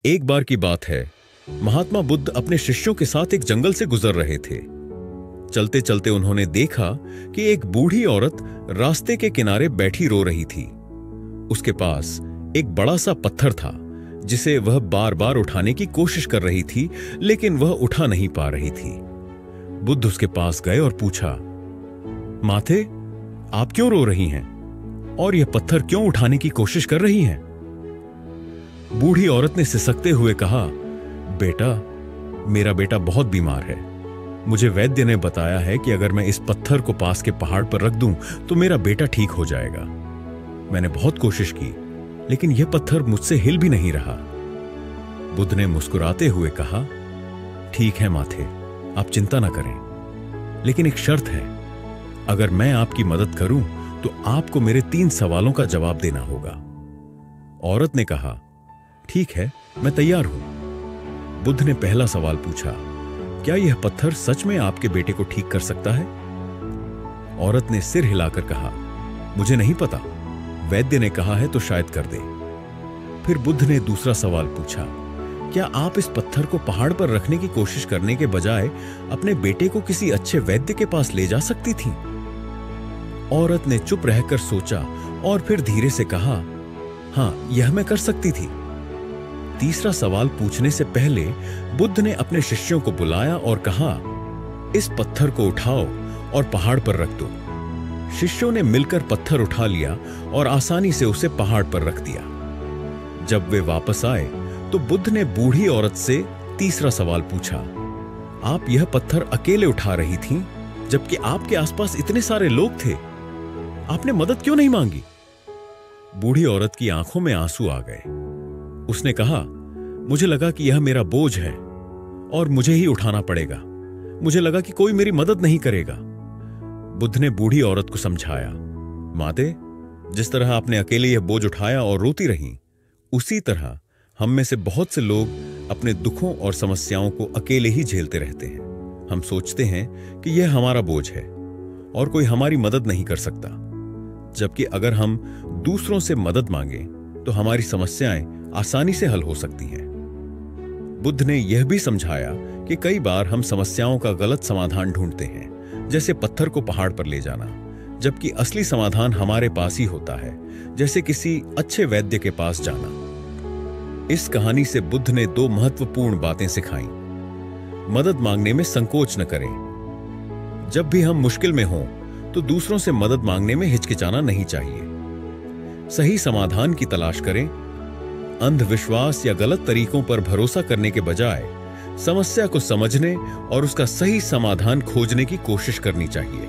एक बार की बात है, महात्मा बुद्ध अपने शिष्यों के साथ एक जंगल से गुजर रहे थे। चलते चलते उन्होंने देखा कि एक बूढ़ी औरत रास्ते के किनारे बैठी रो रही थी। उसके पास एक बड़ा सा पत्थर था जिसे वह बार बार उठाने की कोशिश कर रही थी, लेकिन वह उठा नहीं पा रही थी। बुद्ध उसके पास गए और पूछा, माते, आप क्यों रो रही हैं और यह पत्थर क्यों उठाने की कोशिश कर रही हैं? बूढ़ी औरत ने सिसकते हुए कहा, बेटा, मेरा बेटा बहुत बीमार है। मुझे वैद्य ने बताया है कि अगर मैं इस पत्थर को पास के पहाड़ पर रख दूं तो मेरा बेटा ठीक हो जाएगा। मैंने बहुत कोशिश की, लेकिन यह पत्थर मुझसे हिल भी नहीं रहा। बुद्ध ने मुस्कुराते हुए कहा, ठीक है माथे, आप चिंता ना करें, लेकिन एक शर्त है। अगर मैं आपकी मदद करूं तो आपको मेरे 3 सवालों का जवाब देना होगा। औरत ने कहा, ठीक है, मैं तैयार हूं। बुद्ध ने पहला सवाल पूछा, क्या यह पत्थर सच में आपके बेटे को ठीक कर सकता है? औरत ने सिर हिलाकर कहा, मुझे नहीं पता, वैद्य ने कहा है तो शायद कर दे। फिर बुद्ध ने दूसरा सवाल पूछा, क्या आप इस पत्थर को पहाड़ पर रखने की कोशिश करने के बजाय अपने बेटे को किसी अच्छे वैद्य के पास ले जा सकती थी? औरत ने चुप रहकर सोचा और फिर धीरे से कहा, हां, यह मैं कर सकती थी। तीसरा सवाल पूछने से पहले बुद्ध ने अपने शिष्यों को बुलाया और कहा, इस पत्थर को उठाओ और पहाड़ पर रख दो। शिष्यों ने मिलकर पत्थर उठा लिया और आसानी से उसे पहाड़ पर रख दिया। जब वे वापस आए तो बुद्ध ने बूढ़ी औरत से तीसरा सवाल पूछा, आप यह पत्थर अकेले उठा रही थीं, जबकि आपके आसपास इतने सारे लोग थे। आपने मदद क्यों नहीं मांगी? बूढ़ी औरत की आंखों में आंसू आ गए। उसने कहा, मुझे लगा कि यह मेरा बोझ है और मुझे ही उठाना पड़ेगा। मुझे लगा कि कोई मेरी मदद नहीं करेगा। बुद्ध ने बूढ़ी औरत को समझाया, माते, जिस तरह आपने अकेले यह बोझ उठाया और रोती रही, उसी तरह हम में से बहुत से लोग अपने दुखों और समस्याओं को अकेले ही झेलते रहते हैं। हम सोचते हैं कि यह हमारा बोझ है और कोई हमारी मदद नहीं कर सकता, जबकि अगर हम दूसरों से मदद मांगें तो हमारी समस्याएं आसानी से हल हो सकती हैं। बुद्ध ने यह भी समझाया कि कई बार हम समस्याओं का गलत समाधान ढूंढते हैं, जैसे पत्थर को पहाड़ पर ले जाना, जबकि असली समाधान हमारे पास ही होता है, जैसे किसी अच्छे वैद्य के पास जाना। इस कहानी से बुद्ध ने 2 महत्वपूर्ण बातें सिखाई। मदद मांगने में संकोच न करें। जब भी हम मुश्किल में हों तो दूसरों से मदद मांगने में हिचकिचाना नहीं चाहिए। सही समाधान की तलाश करें। अंधविश्वास या गलत तरीकों पर भरोसा करने के बजाय समस्या को समझने और उसका सही समाधान खोजने की कोशिश करनी चाहिए।